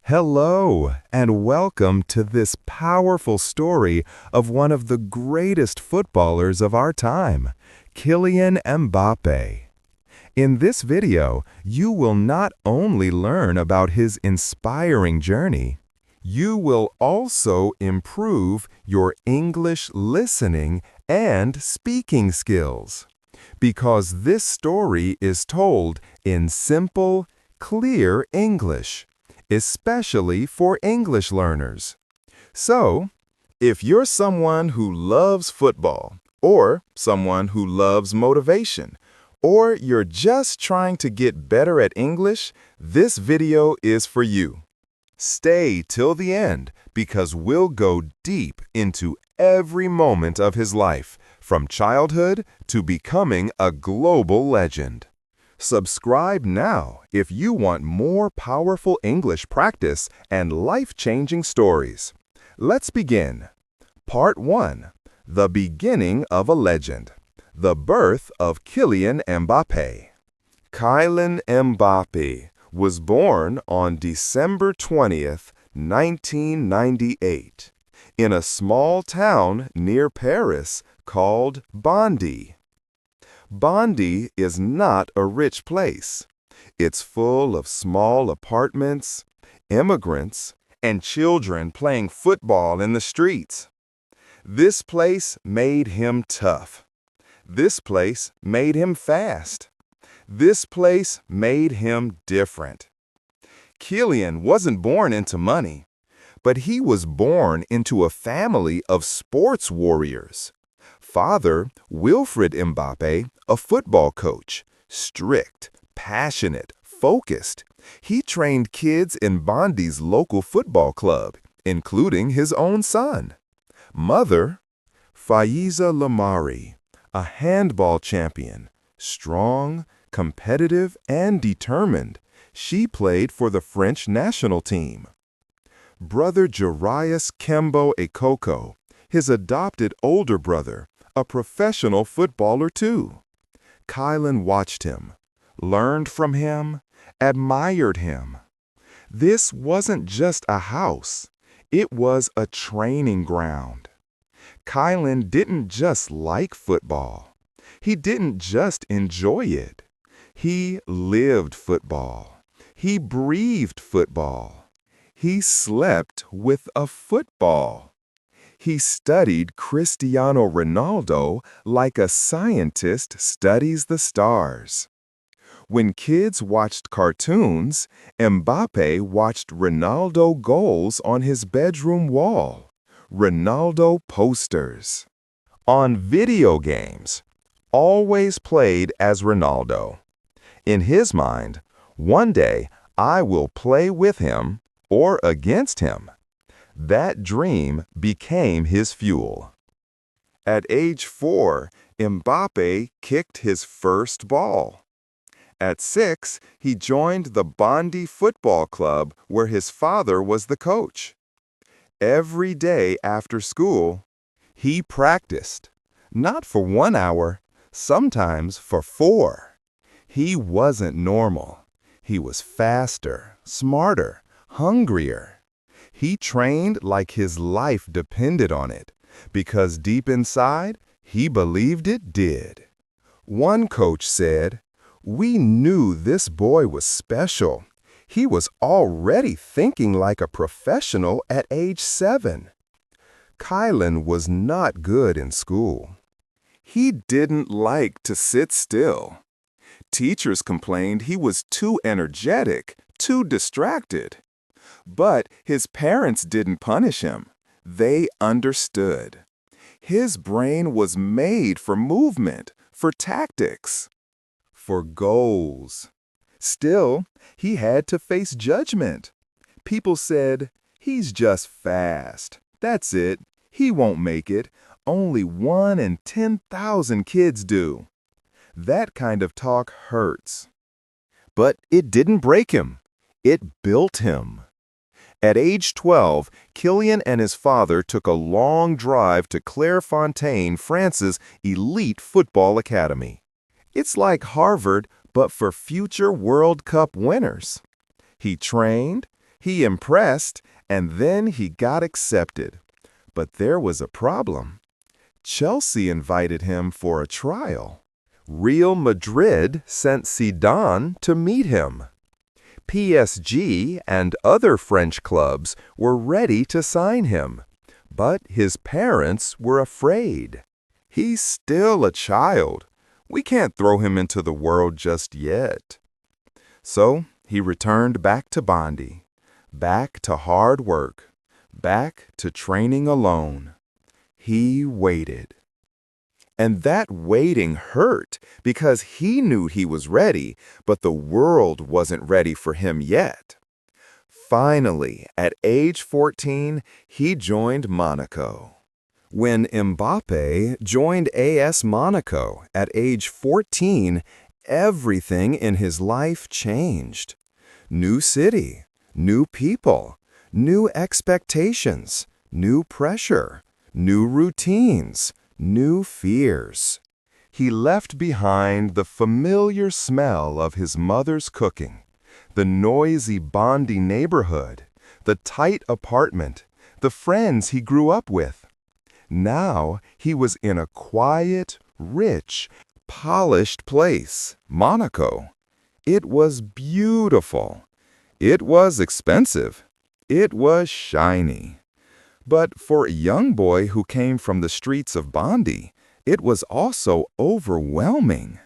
Hello, and welcome to this powerful story of one of the greatest footballers of our time, Kylian Mbappé. In this video, you will not only learn about his inspiring journey, you will also improve your English listening and speaking skills. Because this story is told in simple, clear English, especially for English learners. So, if you're someone who loves football, or someone who loves motivation, or you're just trying to get better at English, this video is for you. Stay till the end because we'll go deep into every moment of his life, from childhood to becoming a global legend. Subscribe now if you want more powerful English practice and life-changing stories. Let's begin. Part 1. The beginning of a legend. The birth of Kylian Mbappé. Kylian Mbappé was born on December 20th, 1998, in a small town near Paris called Bondy. Bondy is not a rich place. It's full of small apartments, immigrants, and children playing football in the streets. This place made him tough. This place made him fast. This place made him different. Kylian wasn't born into money, but he was born into a family of sports warriors. Father, Wilfred Mbappé, a football coach, strict, passionate, focused. He trained kids in Bondy's local football club, including his own son. Mother, Faiza Lamari, a handball champion, strong, competitive, and determined. She played for the French national team. Brother Jarius Kembo Ekoko, his adopted older brother, a professional footballer too. Kylian watched him, learned from him, admired him. This wasn't just a house, it was a training ground. Kylian didn't just like football. He didn't just enjoy it. He lived football. He breathed football. He slept with a football. He studied Cristiano Ronaldo like a scientist studies the stars. When kids watched cartoons, Mbappé watched Ronaldo goals on his bedroom wall, Ronaldo posters. On video games, always played as Ronaldo. In his mind, one day I will play with him or against him. That dream became his fuel. At age 4, Mbappé kicked his first ball. At 6, he joined the Bondy Football Club where his father was the coach. Every day after school, he practiced, not for 1 hour, sometimes for 4. He wasn't normal. He was faster, smarter, hungrier. He trained like his life depended on it, because deep inside, he believed it did. One coach said, "We knew this boy was special. He was already thinking like a professional at age 7. Kylian was not good in school. He didn't like to sit still. Teachers complained he was too energetic, too distracted. But his parents didn't punish him. They understood. His brain was made for movement, for tactics, for goals. Still, he had to face judgment. People said, "He's just fast. That's it. He won't make it. Only 1 in 10,000 kids do." That kind of talk hurts. But it didn't break him. It built him. At age 12, Kylian and his father took a long drive to Clairefontaine, France's elite football academy. It's like Harvard, but for future World Cup winners. He trained, He impressed, and then he got accepted. But there was a problem. Chelsea invited him for a trial. Real Madrid sent Zidane to meet him. PSG and other French clubs were ready to sign him, but his parents were afraid. He's still a child. We can't throw him into the world just yet. So he returned back to Bondi, back to hard work, back to training alone. He waited. And that waiting hurt because he knew he was ready, but the world wasn't ready for him yet. Finally, at age 14, he joined Monaco. When Mbappé joined AS Monaco at age 14, everything in his life changed. New city, new people, new expectations, new pressure, new routines, new fears. He left behind the familiar smell of his mother's cooking, the noisy Bondi neighborhood, the tight apartment, the friends he grew up with. Now he was in a quiet, rich, polished place, Monaco. It was beautiful. It was expensive. It was shiny. But for a young boy who came from the streets of Bondi, it was also overwhelming.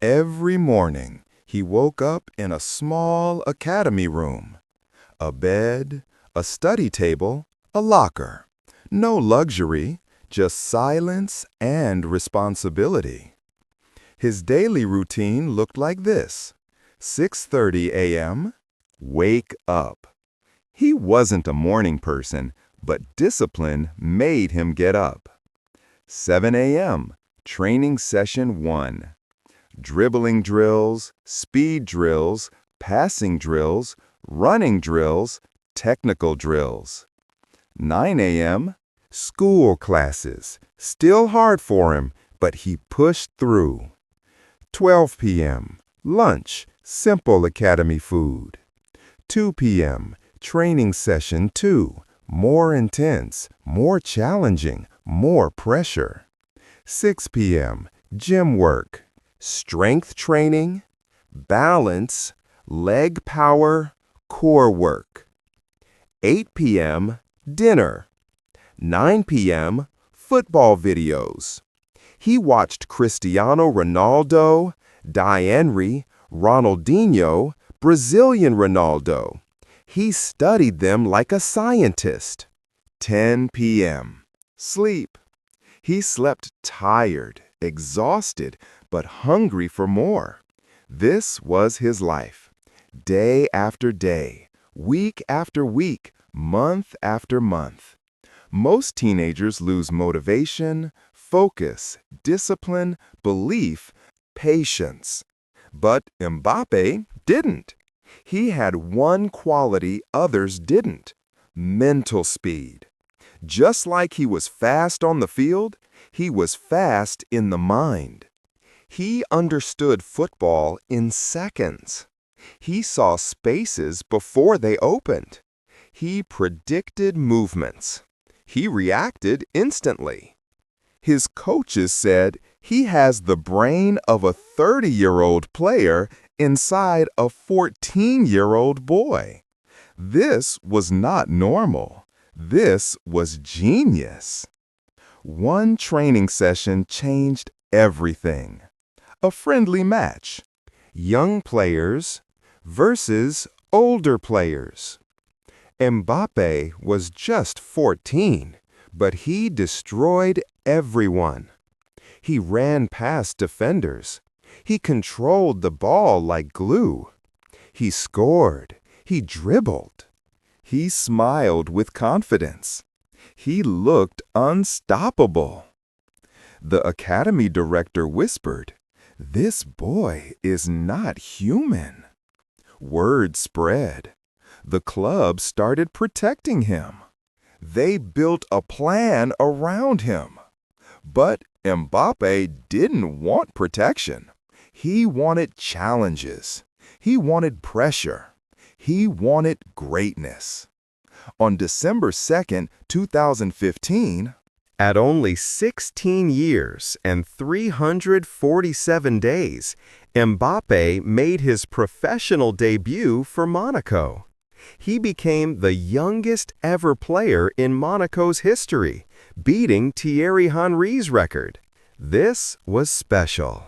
Every morning, he woke up in a small academy room. A bed, a study table, a locker. No luxury, just silence and responsibility. His daily routine looked like this. 6:30 a.m., wake up. He wasn't a morning person, but discipline made him get up. 7 a.m., training session 1. Dribbling drills, speed drills, passing drills, running drills, technical drills. 9 a.m., school classes. Still hard for him, but he pushed through. 12 p.m., lunch, simple academy food. 2 p.m., training session 2. More intense, more challenging, more pressure. 6 p.m., gym work, strength training, balance, leg power, core work. 8 p.m., dinner. 9 p.m., football videos. He watched Cristiano Ronaldo, Henry, Ronaldinho, Brazilian Ronaldo. He studied them like a scientist. 10 p.m. Sleep. He slept tired, exhausted, but hungry for more. This was his life. Day after day, week after week, month after month. Most teenagers lose motivation, focus, discipline, belief, patience. But Mbappé didn't. He had one quality others didn't: mental speed. Just like he was fast on the field, he was fast in the mind. He understood football in seconds. He saw spaces before they opened. He predicted movements. He reacted instantly. His coaches said he has the brain of a 30-year-old player inside a 14-year-old boy. This was not normal. This was genius. One training session changed everything. A friendly match. Young players versus older players. Mbappé was just 14, but he destroyed everyone. He ran past defenders. He controlled the ball like glue. He scored. He dribbled. He smiled with confidence. He looked unstoppable. The academy director whispered, "This boy is not human." Word spread. The club started protecting him. They built a plan around him. But Mbappé didn't want protection. He wanted challenges. He wanted pressure. He wanted greatness. On December 2nd, 2015, at only 16 years and 347 days, Mbappé made his professional debut for Monaco. He became the youngest ever player in Monaco's history, beating Thierry Henry's record. This was special.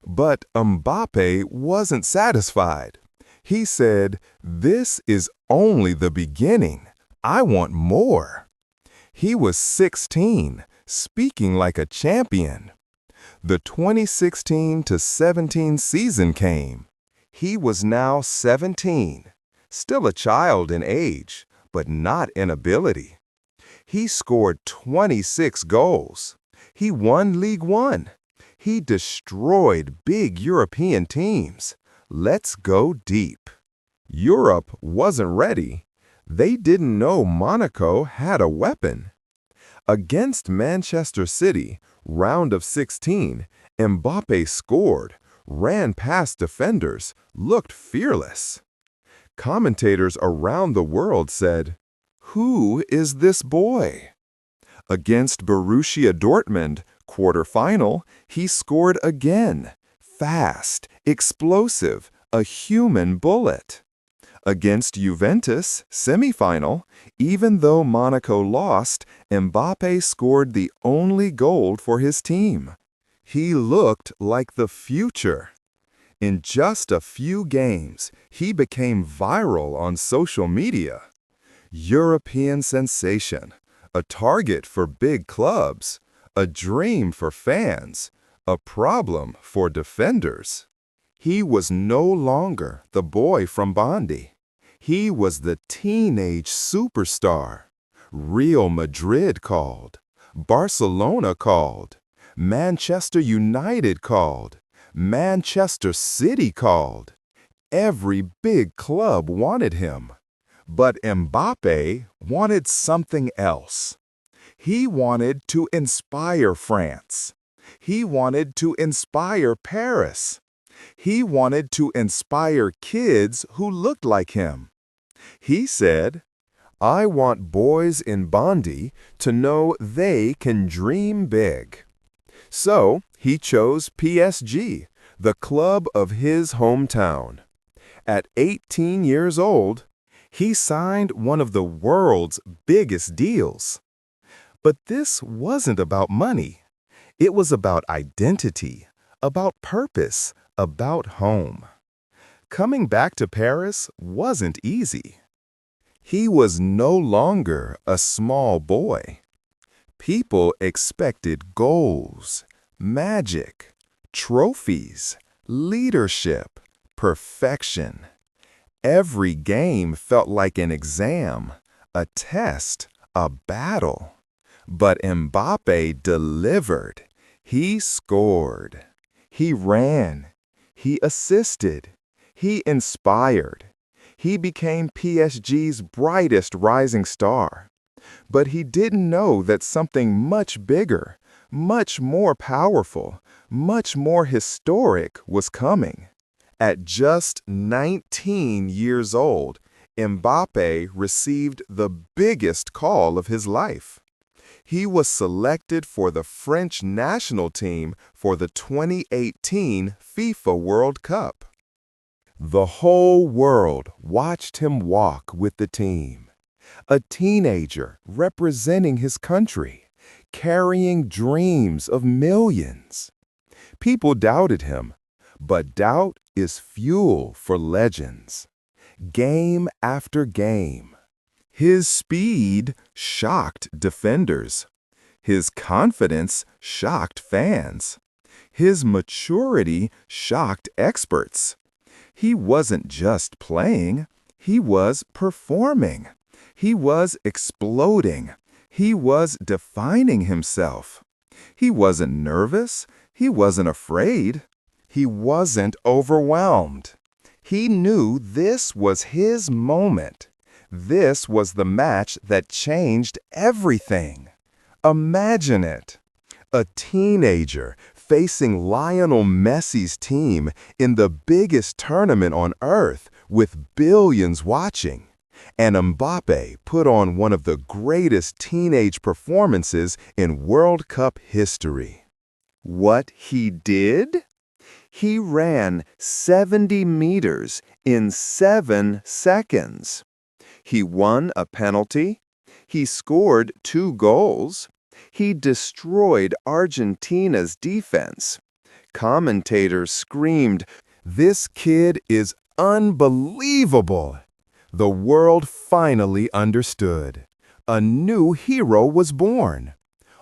But Mbappé wasn't satisfied. He said, "This is only the beginning. I want more." He was 16, speaking like a champion. The 2016-17 season came. He was now 17, still a child in age, but not in ability. He scored 26 goals. He won League One. He destroyed big European teams. Let's go deep. Europe wasn't ready. They didn't know Monaco had a weapon. Against Manchester City, round of 16, Mbappé scored, ran past defenders, looked fearless. Commentators around the world said, "Who is this boy?" Against Borussia Dortmund, quarterfinal, he scored again. Fast, explosive, a human bullet. Against Juventus, semifinal, even though Monaco lost, Mbappé scored the only goal for his team. He looked like the future. In just a few games, he became viral on social media. European sensation, a target for big clubs, a dream for fans, a problem for defenders. He was no longer the boy from Bondi. He was the teenage superstar. Real Madrid called. Barcelona called. Manchester United called. Manchester City called. Every big club wanted him. But Mbappé wanted something else. He wanted to inspire France. He wanted to inspire Paris. He wanted to inspire kids who looked like him. He said, "I want boys in Bondi to know they can dream big." So he chose PSG, the club of his hometown. At 18 years old, he signed one of the world's biggest deals. But this wasn't about money. It was about identity, about purpose, about home. Coming back to Paris wasn't easy. He was no longer a small boy. People expected goals, magic, trophies, leadership, perfection. Every game felt like an exam, a test, a battle. But Mbappé delivered. He scored. He ran. He assisted. He inspired. He became PSG's brightest rising star. But he didn't know that something much bigger, much more powerful, much more historic was coming. At just 19 years old, Mbappé received the biggest call of his life. He was selected for the French national team for the 2018 FIFA World Cup. The whole world watched him walk with the team. A teenager representing his country, carrying dreams of millions. People doubted him, but doubt is fuel for legends. Game after game. His speed shocked defenders. His confidence shocked fans. His maturity shocked experts. He wasn't just playing, he was performing. He was exploding. He was defining himself. He wasn't nervous. He wasn't afraid. He wasn't overwhelmed. He knew this was his moment. This was the match that changed everything. Imagine it. A teenager facing Lionel Messi's team in the biggest tournament on earth with billions watching. And Mbappé put on one of the greatest teenage performances in World Cup history. What he did? He ran 70 meters in 7 seconds. He won a penalty. He scored 2 goals. He destroyed Argentina's defense. Commentators screamed, "This kid is unbelievable!" The world finally understood. A new hero was born.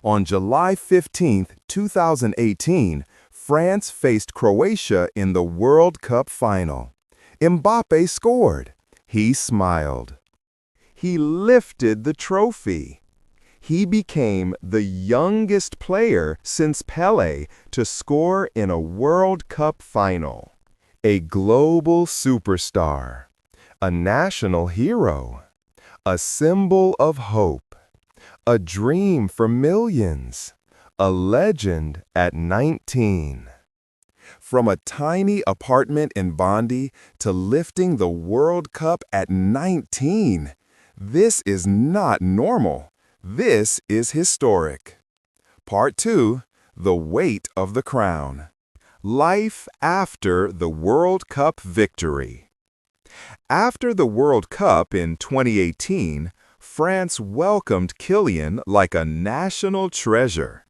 On July 15, 2018, France faced Croatia in the World Cup final. Mbappé scored. He smiled. He lifted the trophy. He became the youngest player since Pelé to score in a World Cup final. A global superstar. A national hero. A symbol of hope. A dream for millions. A legend at 19. From a tiny apartment in Bondi to lifting the World Cup at 19. This is not normal. This is historic. Part 2, The Weight of the Crown. Life after the World Cup victory. After the World Cup in 2018, France welcomed Kylian like a national treasure.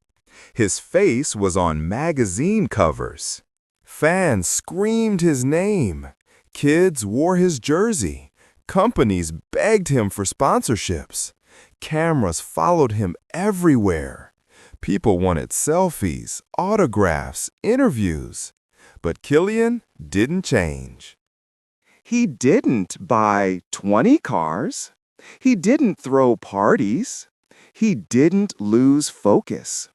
His face was on magazine covers. Fans screamed his name. Kids wore his jersey. Companies begged him for sponsorships. Cameras followed him everywhere. People wanted selfies, autographs, interviews. But Kylian didn't change. He didn't buy 20 cars. He didn't throw parties. He didn't lose focus.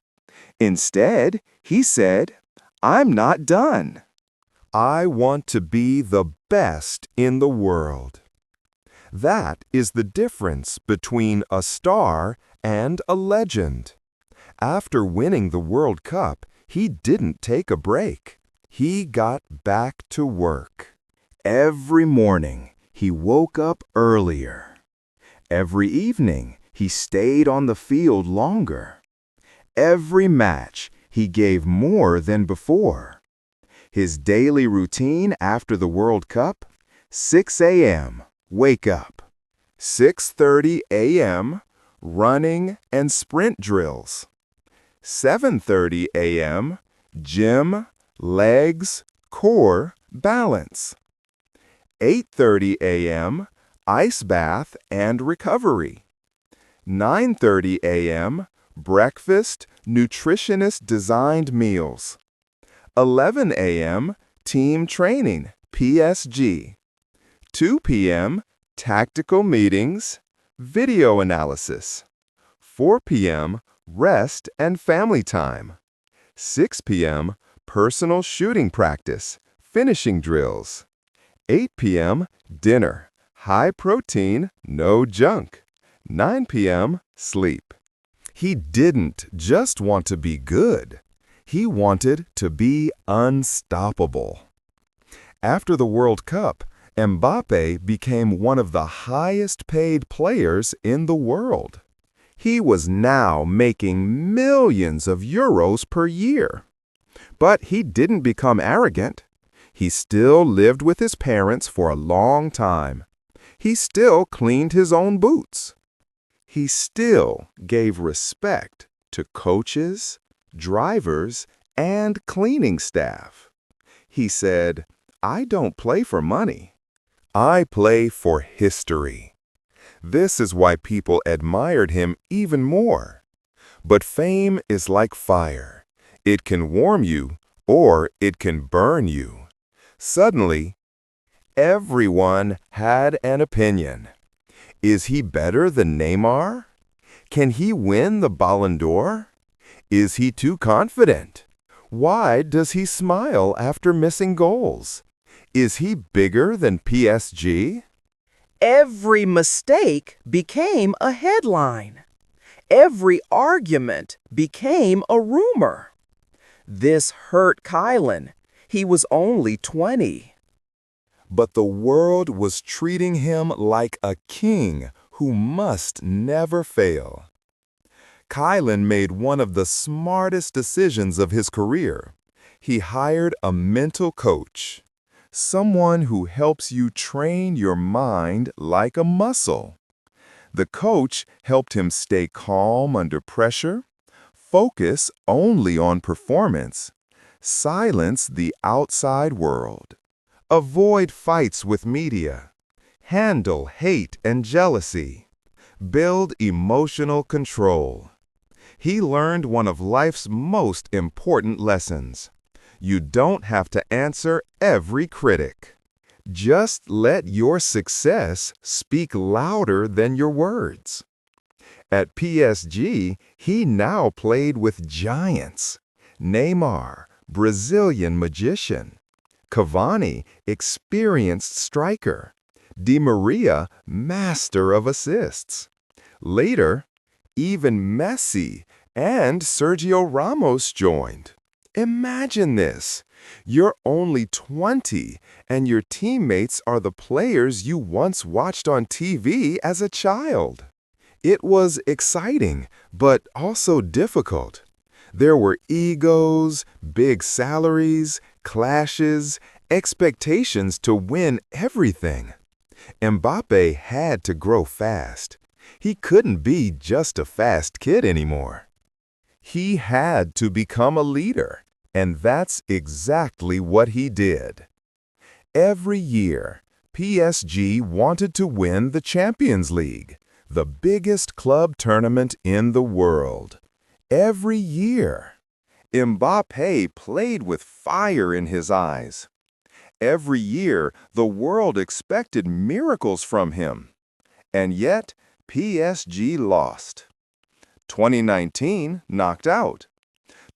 Instead, he said, "I'm not done. I want to be the best in the world." That is the difference between a star and a legend. After winning the World Cup, he didn't take a break. He got back to work. Every morning, he woke up earlier. Every evening, he stayed on the field longer. Every match, he gave more than before. His daily routine after the World Cup? 6 a.m., wake up. 6:30 a.m., running and sprint drills. 7:30 a.m., gym, legs, core, balance. 8:30 a.m., ice bath and recovery. 9:30 a.m., breakfast, nutritionist-designed meals. 11 a.m., team training, PSG. 2 p.m., tactical meetings, video analysis. 4 p.m., rest and family time. 6 p.m., personal shooting practice, finishing drills. 8 p.m., dinner, high protein, no junk. 9 p.m., sleep. He didn't just want to be good. He wanted to be unstoppable. After the World Cup, Mbappé became one of the highest-paid players in the world. He was now making millions of euros per year. But he didn't become arrogant. He still lived with his parents for a long time. He still cleaned his own boots. He still gave respect to coaches, drivers, and cleaning staff. He said, "I don't play for money. I play for history." This is why people admired him even more. But fame is like fire. It can warm you or it can burn you. Suddenly, everyone had an opinion. Is he better than Neymar? Can he win the Ballon d'Or? Is he too confident? Why does he smile after missing goals? Is he bigger than PSG? Every mistake became a headline. Every argument became a rumor. This hurt Kylian. He was only 20. but the world was treating him like a king who must never fail. Kylian made one of the smartest decisions of his career. He hired a mental coach, someone who helps you train your mind like a muscle. The coach helped him stay calm under pressure, focus only on performance, silence the outside world, avoid fights with media, handle hate and jealousy, build emotional control. He learned one of life's most important lessons. You don't have to answer every critic. Just let your success speak louder than your words. At PSG, he now played with giants. Neymar, Brazilian magician. Cavani, experienced striker. Di Maria, master of assists. Later, even Messi and Sergio Ramos joined. Imagine this. You're only 20, and your teammates are the players you once watched on TV as a child. It was exciting, but also difficult. There were egos, big salaries, clashes, expectations to win everything. Mbappé had to grow fast. He couldn't be just a fast kid anymore. He had to become a leader, and that's exactly what he did. Every year, PSG wanted to win the Champions League, the biggest club tournament in the world. Every year. Mbappé played with fire in his eyes. Every year, the world expected miracles from him. And yet, PSG lost. 2019 knocked out.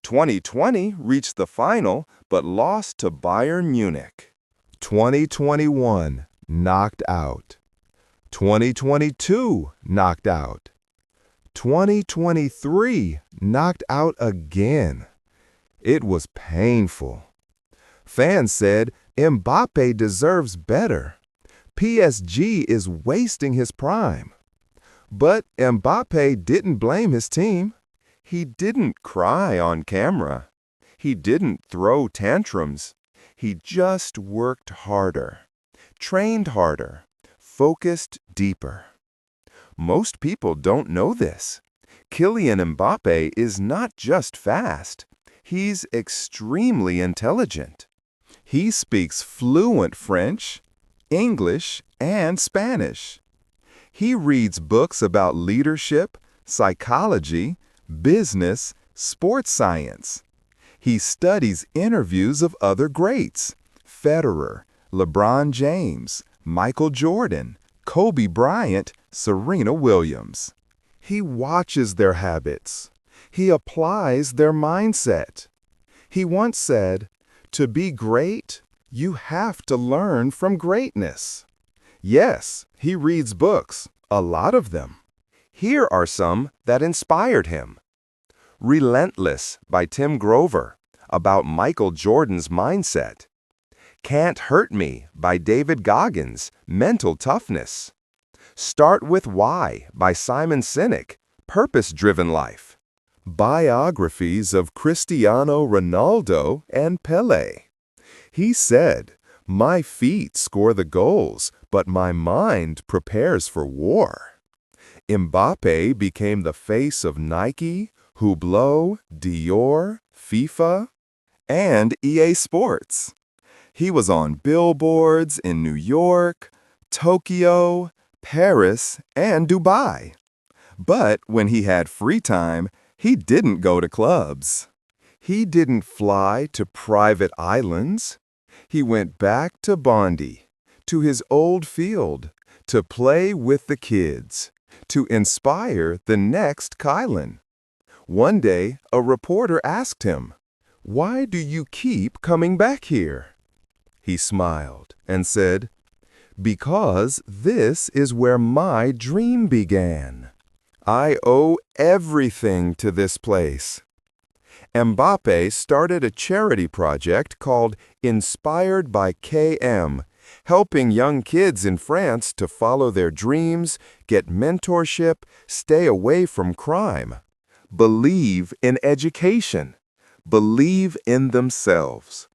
2020 reached the final but lost to Bayern Munich. 2021 knocked out. 2022 knocked out. 2023 knocked out again. It was painful. Fans said Mbappé deserves better. PSG is wasting his prime. But Mbappé didn't blame his team. He didn't cry on camera. He didn't throw tantrums. He just worked harder, trained harder, focused deeper. Most people don't know this. Kylian Mbappé is not just fast. He's extremely intelligent. He speaks fluent French, English, and Spanish. He reads books about leadership, psychology, business, sports science. He studies interviews of other greats: Federer, LeBron James, Michael Jordan, Kobe Bryant, Serena Williams. He watches their habits. He applies their mindset. He once said, "To be great, you have to learn from greatness." Yes, he reads books, a lot of them. Here are some that inspired him. Relentless by Tim Grover, about Michael Jordan's mindset. Can't Hurt Me by David Goggins, mental toughness. Start With Why by Simon Sinek, purpose-driven life. Biographies of Cristiano Ronaldo and Pelé. He said, "My feet score the goals, but my mind prepares for war." Mbappé became the face of Nike, Hublot, Dior, FIFA, and EA Sports. He was on billboards in New York, Tokyo, Paris, and Dubai. But when he had free time, he didn't go to clubs. He didn't fly to private islands. He went back to Bondi, to his old field, to play with the kids, to inspire the next Kylian. One day, a reporter asked him, "Why do you keep coming back here?" He smiled and said, "Because this is where my dream began. I owe everything to this place." Mbappé started a charity project called Inspired by KM, helping young kids in France to follow their dreams, get mentorship, stay away from crime. Believe in education. Believe in themselves.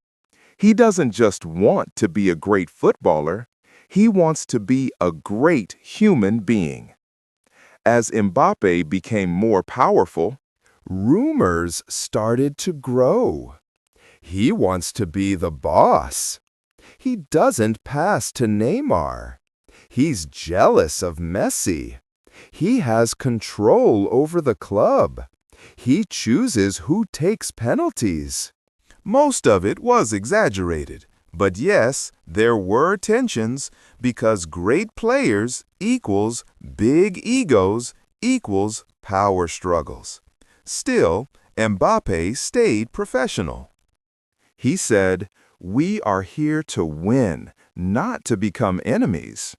He doesn't just want to be a great footballer, he wants to be a great human being. As Mbappe became more powerful, rumors started to grow. He wants to be the boss. He doesn't pass to Neymar. He's jealous of Messi. He has control over the club. He chooses who takes penalties. Most of it was exaggerated, but yes, there were tensions because great players equals big egos equals power struggles. Still, Mbappe stayed professional. He said, "We are here to win, not to become enemies."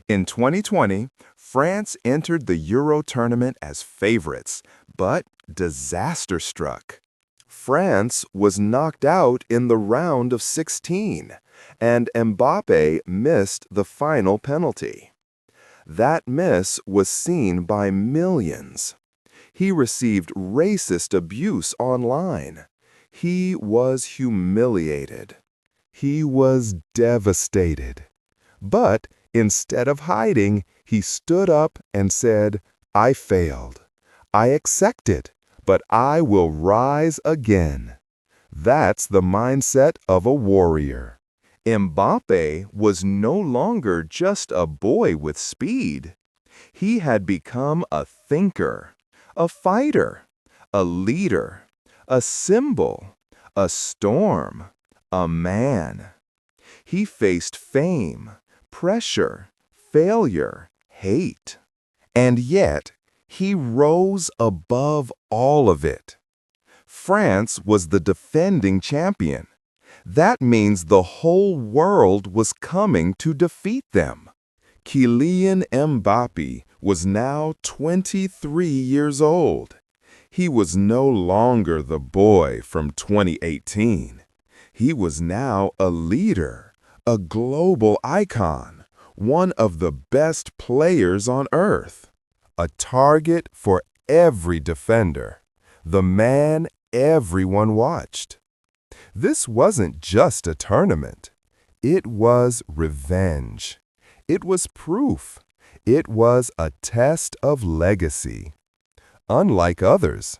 In 2020, France entered the Euro tournament as favorites, but disaster struck. France was knocked out in the round of 16, and Mbappe missed the final penalty. That miss was seen by millions. He received racist abuse online. He was humiliated. He was devastated. But instead of hiding, he stood up and said, "I failed. I accept it, but I will rise again." That's the mindset of a warrior. Mbappe was no longer just a boy with speed. He had become a thinker, a fighter, a leader, a symbol, a storm, a man. He faced fame, pressure, failure, hate. And yet, he rose above all of it. France was the defending champion. That means the whole world was coming to defeat them. Kylian Mbappé was now 23 years old. He was no longer the boy from 2018. He was now a leader, a global icon, one of the best players on earth, a target for every defender, the man everyone watched. This wasn't just a tournament. It was revenge. It was proof. It was a test of legacy. Unlike others,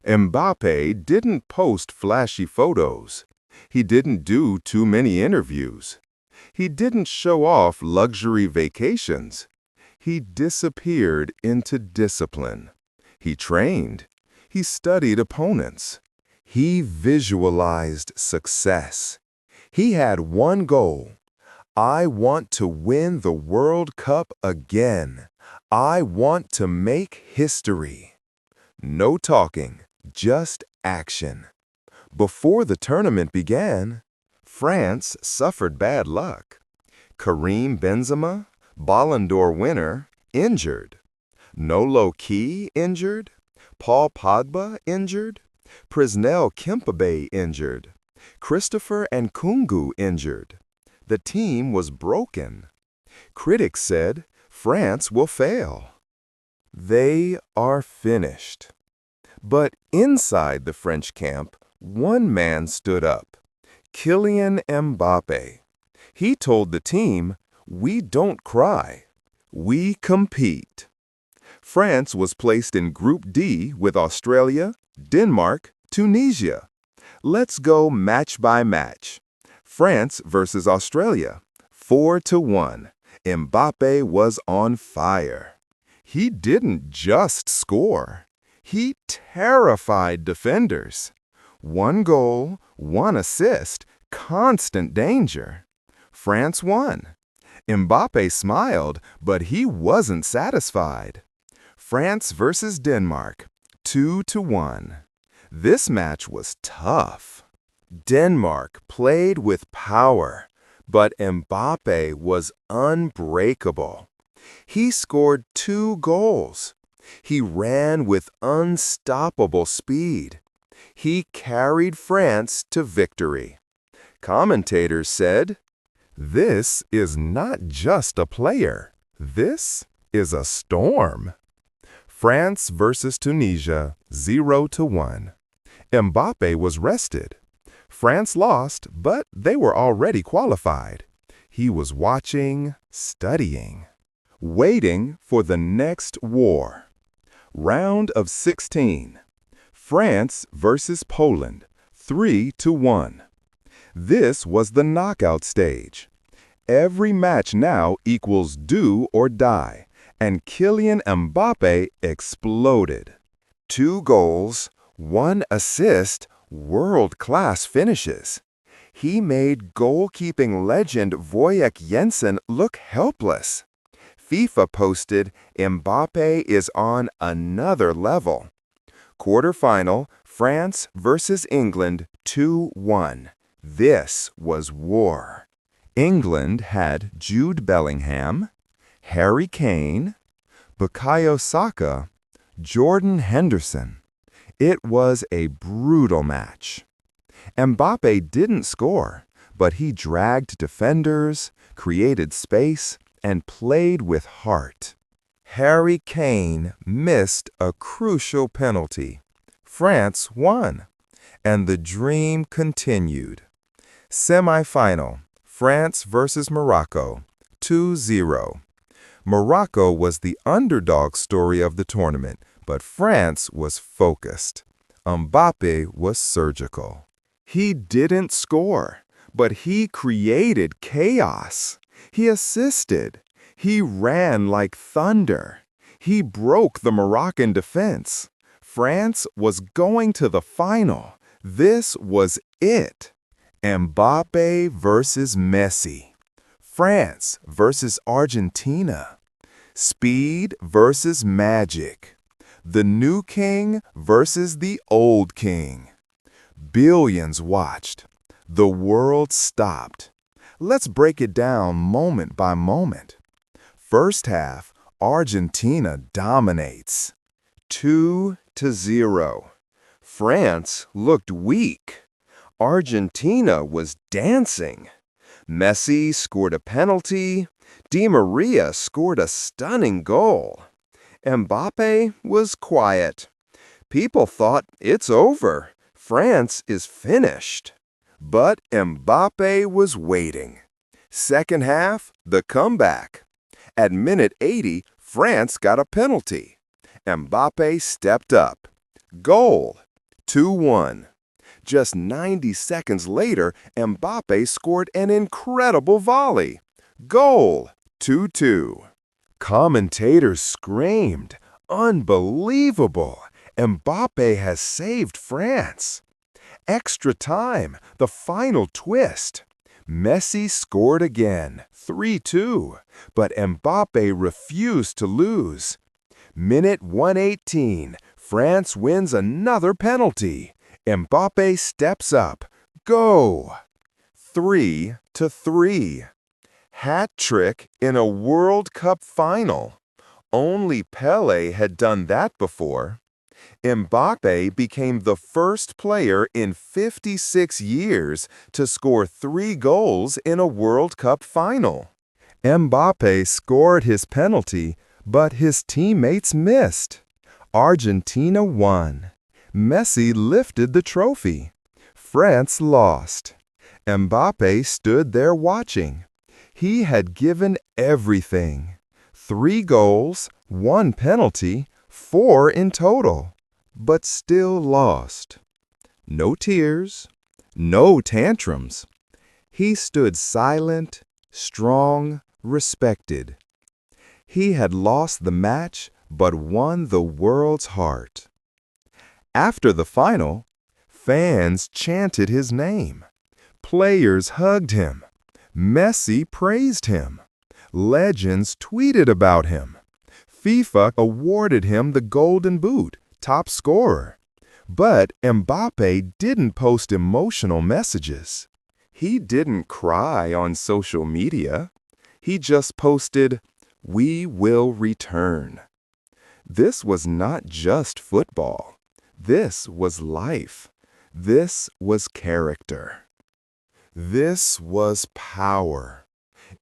Mbappe didn't post flashy photos. He didn't do too many interviews. He didn't show off luxury vacations. He disappeared into discipline. He trained. He studied opponents. He visualized success. He had one goal. "I want to win the World Cup again. I want to make history." No talking, just action. Before the tournament began, France suffered bad luck. Karim Benzema, Ballon d'Or winner, injured. Nolo Key injured. Paul Pogba injured. Presnel Kimpembe injured. Christopher Nkunku injured. The team was broken. Critics said France will fail. They are finished. But inside the French camp, one man stood up, Kylian Mbappé. He told the team, "We don't cry. We compete." France was placed in Group D with Australia, Denmark, Tunisia. Let's go match by match. France versus Australia, 4-1. Mbappé was on fire. He didn't just score. He terrified defenders. One goal, one assist, constant danger. France won. Mbappé smiled, but he wasn't satisfied. France versus Denmark, 2-1. This match was tough. Denmark played with power, but Mbappé was unbreakable. He scored 2 goals. He ran with unstoppable speed. He carried France to victory. Commentators said, This is not just a player. This is a storm. France versus Tunisia, 0-1. Mbappe was rested. France lost, but they were already qualified. He was watching, studying, waiting for the next war. Round of 16. France versus Poland, 3-1. This was the knockout stage. Every match now equals do or die, and Kylian Mbappé exploded. 2 goals, 1 assist, world-class finishes. He made goalkeeping legend Wojciech Jensen look helpless. FIFA posted, Mbappé is on another level. Quarterfinal, France versus England, 2-1. This was war. England had Jude Bellingham, Harry Kane, Bukayo Saka, Jordan Henderson. It was a brutal match. Mbappe didn't score, but he dragged defenders, created space, and played with heart. Harry Kane missed a crucial penalty. France won, and the dream continued. Semi-final, France versus Morocco, 2-0. Morocco was the underdog story of the tournament, but France was focused. Mbappe was surgical. He didn't score, but he created chaos. He assisted. He ran like thunder. He broke the Moroccan defense. France was going to the final. This was it. Mbappe versus Messi. France versus Argentina. Speed versus magic. The new king versus the old king. Billions watched. The world stopped. Let's break it down moment by moment. First half, Argentina dominates. 2-0. France looked weak. Argentina was dancing. Messi scored a penalty. Di Maria scored a stunning goal. Mbappe was quiet. People thought it's over. France is finished. But Mbappe was waiting. Second half, the comeback. At minute 80, France got a penalty. Mbappe stepped up. Goal, 2-1. Just 90 seconds later, Mbappe scored an incredible volley. Goal, 2-2. Commentators screamed, "Unbelievable! Mbappe has saved France." Extra time, the final twist. Messi scored again, 3-2, but Mbappe refused to lose. Minute 118, France wins another penalty. Mbappe steps up. Go! 3-3. Hat trick in a World Cup final. Only Pelé had done that before. Mbappe became the first player in 56 years to score 3 goals in a World Cup final. Mbappe scored his penalty, but his teammates missed. Argentina won. Messi lifted the trophy. France lost. Mbappe stood there watching. He had given everything. 3 goals, 1 penalty, 4 in total, but still lost. No tears, no tantrums. He stood silent, strong, respected. He had lost the match, but won the world's heart. After the final, fans chanted his name. Players hugged him. Messi praised him. Legends tweeted about him. FIFA awarded him the Golden Boot, top scorer. But Mbappe didn't post emotional messages. He didn't cry on social media. He just posted, "We will return." This was not just football. This was life. This was character. This was power.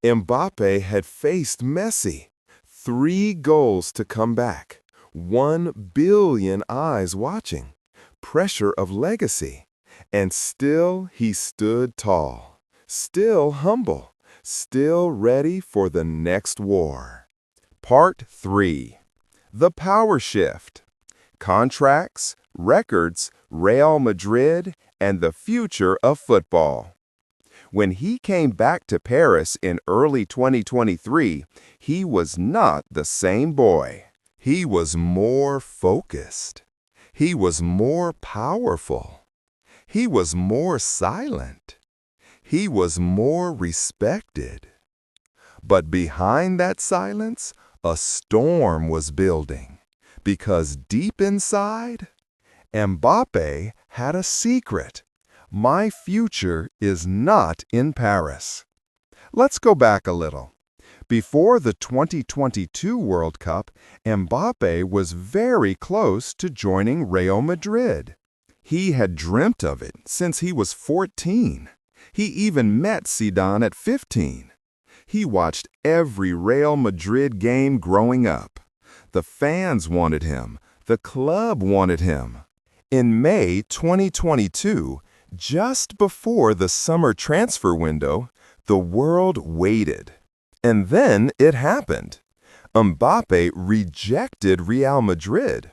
Mbappe had faced Messi. 3 goals to come back. 1 billion eyes watching. Pressure of legacy. And still he stood tall. Still humble. Still ready for the next war. Part 3. The Power Shift. Contracts, records, Real Madrid, and the future of football. When he came back to Paris in early 2023, he was not the same boy. He was more focused. He was more powerful. He was more silent. He was more respected. But behind that silence, a storm was building. Because deep inside, Mbappe had a secret. My future is not in Paris. Let's go back a little. Before the 2022 World Cup, Mbappe was very close to joining Real Madrid. He had dreamt of it since he was 14. He even met Zidane at 15. He watched every Real Madrid game growing up. The fans wanted him. The club wanted him. In May 2022, just before the summer transfer window, the world waited. And then it happened. Mbappe rejected Real Madrid.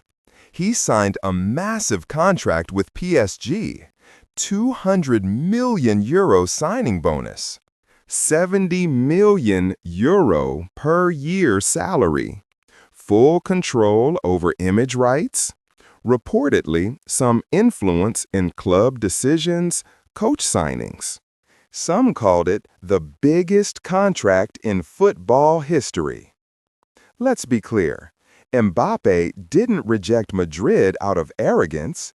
He signed a massive contract with PSG, 200 million euro signing bonus, 70 million euro per year salary, full control over image rights, reportedly some influence in club decisions, coach signings. Some called it the biggest contract in football history. Let's be clear, Mbappe didn't reject Madrid out of arrogance.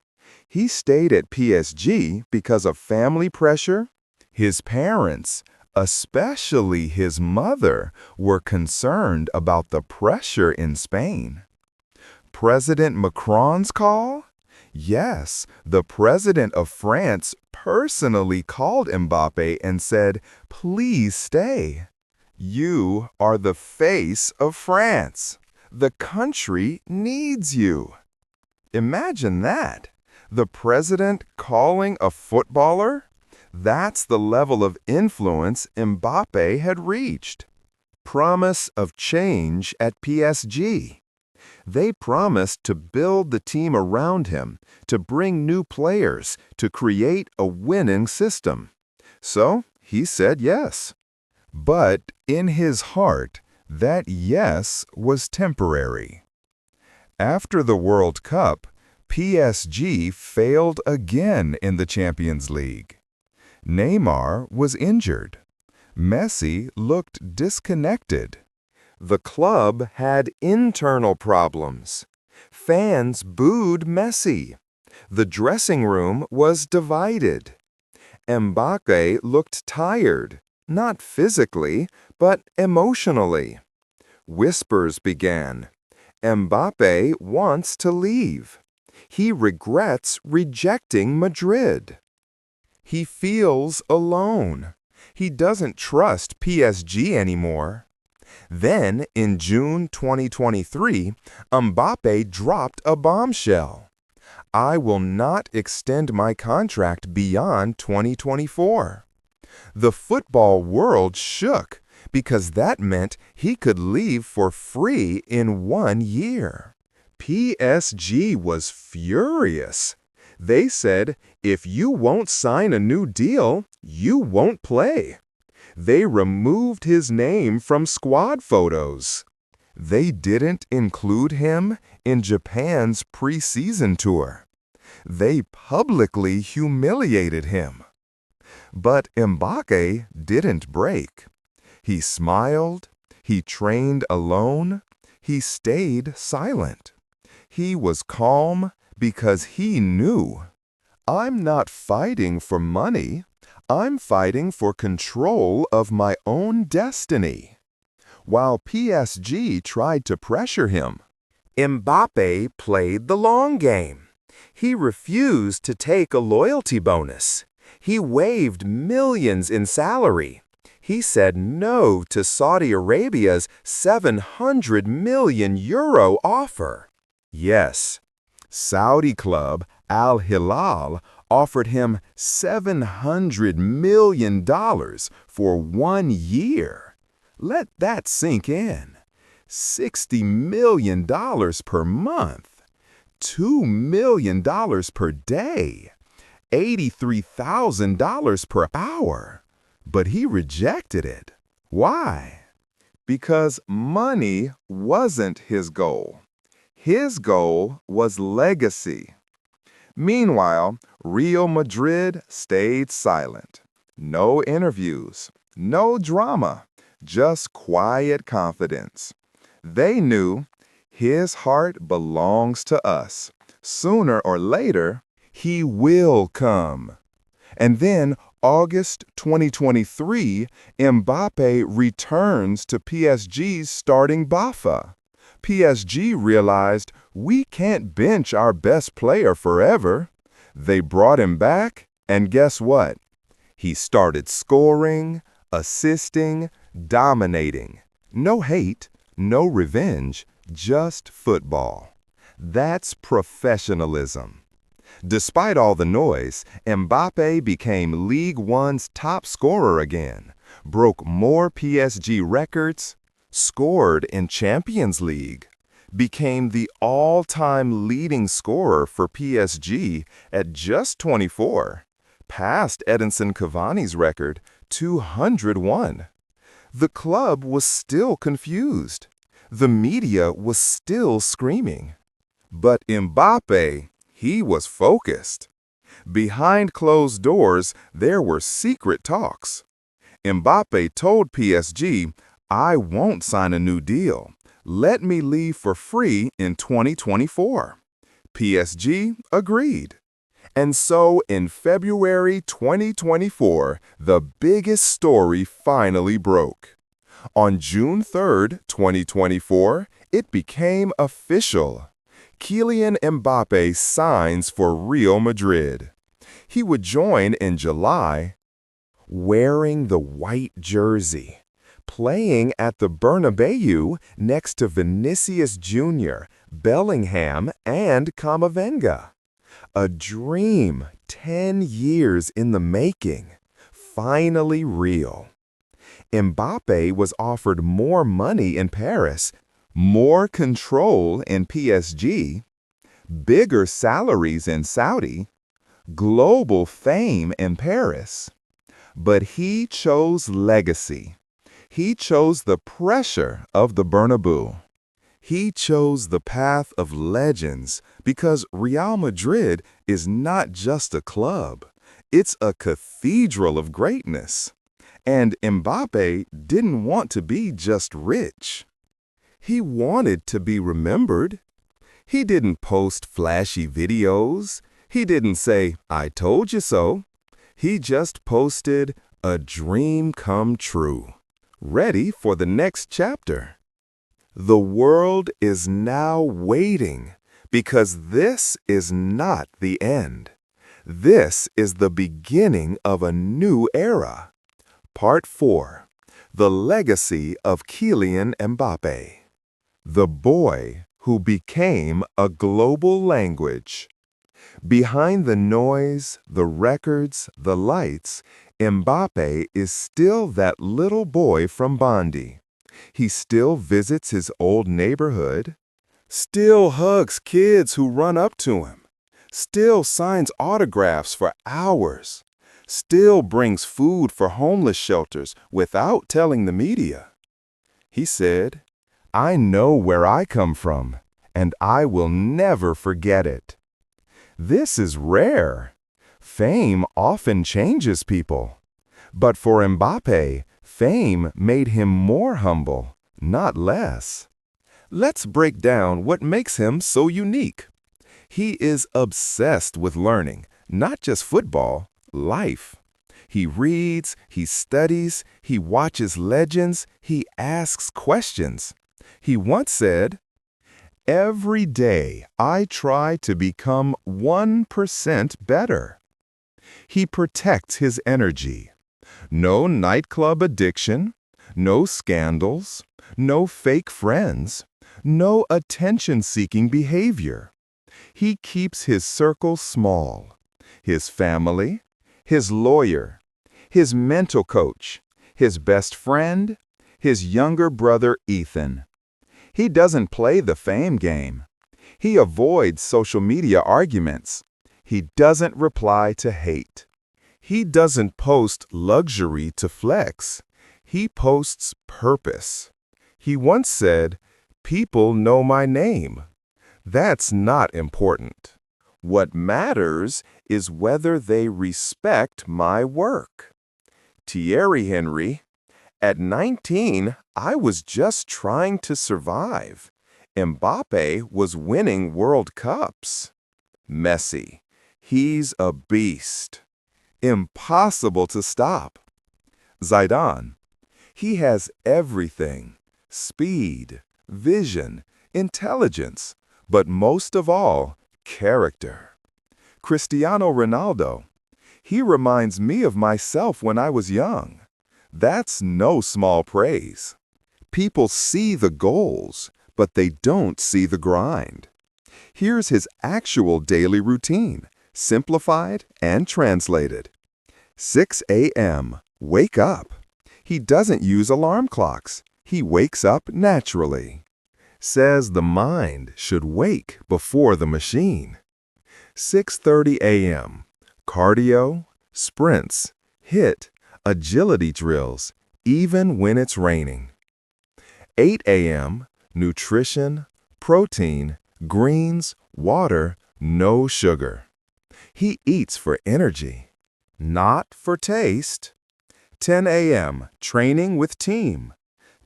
He stayed at PSG because of family pressure. His parents, especially his mother, were concerned about the pressure in Spain. President Macron's call? Yes, the president of France personally called Mbappe and said, "Please stay. You are the face of France. The country needs you." Imagine that. The president calling a footballer? That's the level of influence Mbappe had reached. Promise of change at PSG. They promised to build the team around him, to bring new players, to create a winning system. So he said yes. But in his heart, that yes was temporary. After the World Cup, PSG failed again in the Champions League. Neymar was injured. Messi looked disconnected. The club had internal problems. Fans booed Messi. The dressing room was divided. Mbappe looked tired, not physically, but emotionally. Whispers began. Mbappe wants to leave. He regrets rejecting Madrid. He feels alone. He doesn't trust PSG anymore. Then, in June 2023, Mbappe dropped a bombshell. "I will not extend my contract beyond 2024. The football world shook because that meant he could leave for free in 1 year. PSG was furious. They said, "If you won't sign a new deal, you won't play." They removed his name from squad photos. They didn't include him in Japan's preseason tour. They publicly humiliated him. But Mbappe didn't break. He smiled. He trained alone. He stayed silent. He was calm because he knew, "I'm not fighting for money. I'm fighting for control of my own destiny." While PSG tried to pressure him, Mbappe played the long game. He refused to take a loyalty bonus. He waived millions in salary. He said no to Saudi Arabia's 700 million euro offer. Yes, Saudi club Al Hilal offered him $700 million for 1 year. Let that sink in. $60 million per month, $2 million per day, $83,000 per hour. But he rejected it. Why? Because money wasn't his goal. His goal was legacy. Meanwhile, Real Madrid stayed silent. No interviews, no drama, just quiet confidence. They knew his heart belongs to us. Sooner or later, he will come. And then, August 2023, Mbappé returns to PSG's starting Bafa. PSG realized we can't bench our best player forever. They brought him back, and guess what? He started scoring, assisting, dominating. No hate, no revenge, just football. That's professionalism. Despite all the noise, Mbappé became League One's top scorer again, broke more PSG records, scored in Champions League, became the all-time leading scorer for PSG at just 24, passed Edinson Cavani's record, 201. The club was still confused. The media was still screaming. But Mbappé, he was focused. Behind closed doors, there were secret talks. Mbappé told PSG, "I won't sign a new deal. Let me leave for free in 2024. PSG agreed. And so in February 2024, the biggest story finally broke. On June 3, 2024, it became official. Kylian Mbappé signs for Real Madrid. He would join in July, wearing the white jersey, playing at the Bernabeu next to Vinicius Jr., Bellingham, and Camavinga. A dream 10 years in the making, finally real. Mbappé was offered more money in Paris, more control in PSG, bigger salaries in Saudi, global fame in Paris. But he chose legacy. He chose the pressure of the Bernabeu. He chose the path of legends because Real Madrid is not just a club. It's a cathedral of greatness. And Mbappé didn't want to be just rich. He wanted to be remembered. He didn't post flashy videos. He didn't say, "I told you so." He just posted a dream come true, ready for the next chapter. The world is now waiting because this is not the end. This is the beginning of a new era. Part 4. The Legacy of Kylian Mbappé. The boy who became a global language. Behind the noise, the records, the lights, Mbappé is still that little boy from Bondi. He still visits his old neighborhood, still hugs kids who run up to him, still signs autographs for hours, still brings food for homeless shelters without telling the media. He said, "I know where I come from, and I will never forget it." This is rare. Fame often changes people. But for Mbappé, fame made him more humble, not less. Let's break down what makes him so unique. He is obsessed with learning, not just football, life. He reads, he studies, he watches legends, he asks questions. He once said, "Every day I try to become 1% better." He protects his energy. No nightclub addiction, no scandals, no fake friends, no attention-seeking behavior. He keeps his circle small. His family, his lawyer, his mental coach, his best friend, his younger brother Ethan. He doesn't play the fame game. He avoids social media arguments. He doesn't reply to hate. He doesn't post luxury to flex. He posts purpose. He once said, "People know my name." That's not important. What matters is whether they respect my work. Thierry Henry: "At 19, I was just trying to survive. Mbappe was winning World Cups." Messi: "He's a beast. Impossible to stop." Zidane: "He has everything: speed, vision, intelligence, but most of all, character." Cristiano Ronaldo: "He reminds me of myself when I was young." That's no small praise. People see the goals, but they don't see the grind. Here's his actual daily routine, simplified and translated. 6 a.m. Wake up. He doesn't use alarm clocks. He wakes up naturally. Says the mind should wake before the machine. 6:30 a.m. Cardio, sprints, HIIT, agility drills, even when it's raining. 8 a.m. Nutrition, protein, greens, water, no sugar. He eats for energy, not for taste. 10 a.m. Training with team.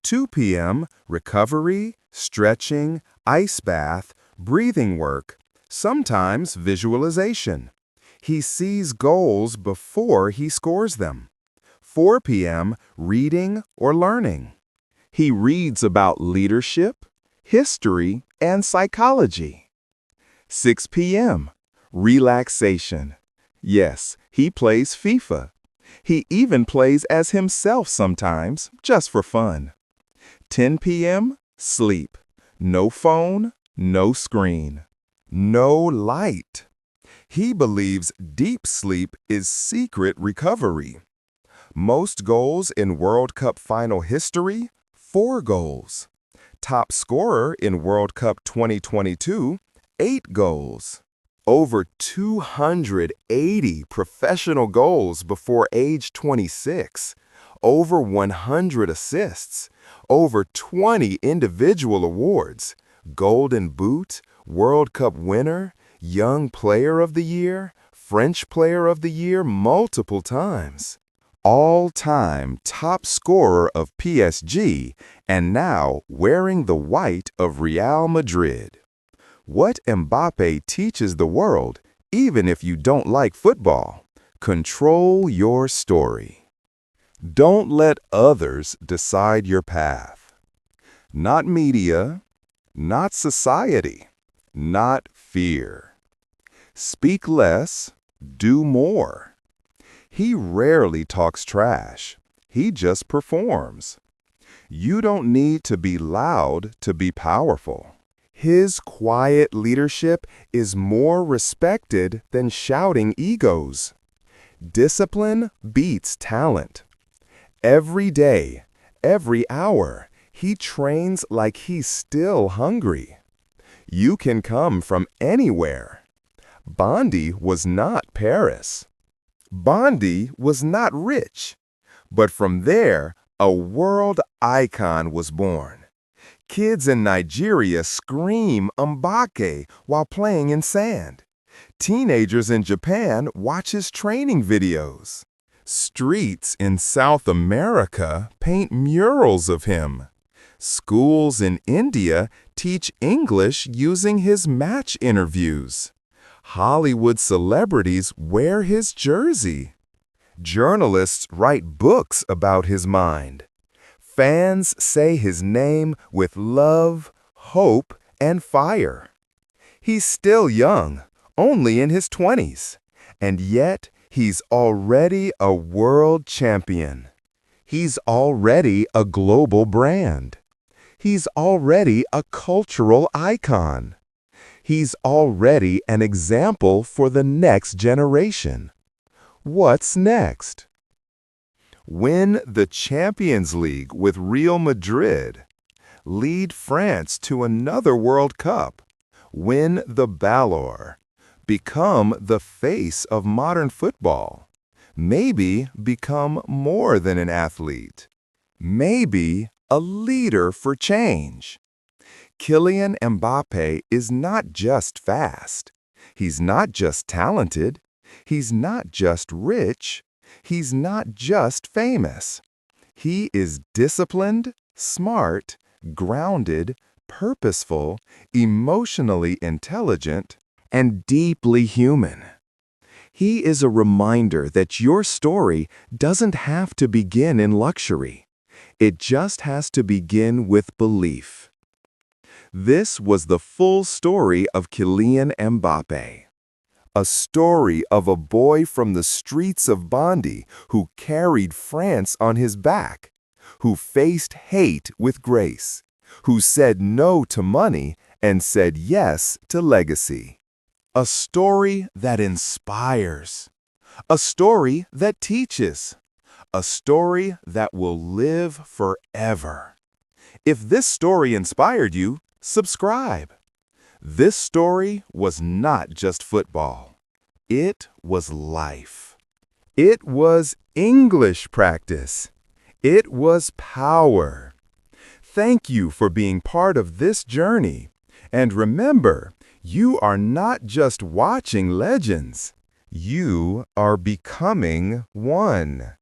2 p.m. Recovery, stretching, ice bath, breathing work, sometimes visualization. He sees goals before he scores them. 4 p.m. Reading or learning. He reads about leadership, history, and psychology. 6 p.m. Relaxation. Yes, he plays FIFA. He even plays as himself sometimes, just for fun. 10 p.m. Sleep. No phone, no screen, no light. He believes deep sleep is secret recovery. Most goals in World Cup final history, 4 goals. Top scorer in World Cup 2022, 8 goals. Over 280 professional goals before age 26. Over 100 assists. Over 20 individual awards. Golden Boot, World Cup winner, Young Player of the Year, French Player of the Year multiple times. All-time top scorer of PSG, and now wearing the white of Real Madrid. What Mbappé teaches the world, even if you don't like football: control your story. Don't let others decide your path. Not media, not society, not fear. Speak less, do more. He rarely talks trash. He just performs. You don't need to be loud to be powerful. His quiet leadership is more respected than shouting egos. Discipline beats talent. Every day, every hour, he trains like he's still hungry. You can come from anywhere. Bondi was not Paris. Bondi was not rich. But from there, a world icon was born. Kids in Nigeria scream "Mbappe" while playing in sand. Teenagers in Japan watch his training videos. Streets in South America paint murals of him. Schools in India teach English using his match interviews. Hollywood celebrities wear his jersey. Journalists write books about his mind. Fans say his name with love, hope, and fire. He's still young, only in his 20s, and yet He's already a world champion. He's already a global brand. He's already a cultural icon. He's already an example for the next generation. What's next? Win the Champions League with Real Madrid. Lead France to another World Cup. Win the Ballon. Become the face of modern football. Maybe become more than an athlete. Maybe a leader for change. Kylian Mbappé is not just fast. He's not just talented. He's not just rich. He's not just famous. He is disciplined, smart, grounded, purposeful, emotionally intelligent, and deeply human. He is a reminder that your story doesn't have to begin in luxury. It just has to begin with belief. This was the full story of Kylian Mbappé. A story of a boy from the streets of Bondy who carried France on his back, who faced hate with grace, who said no to money and said yes to legacy. A story that inspires. A story that teaches. A story that will live forever. If this story inspired you, subscribe. This story was not just football. It was life. It was English practice. It was power. Thank you for being part of this journey. And remember, you are not just watching legends. You are becoming one.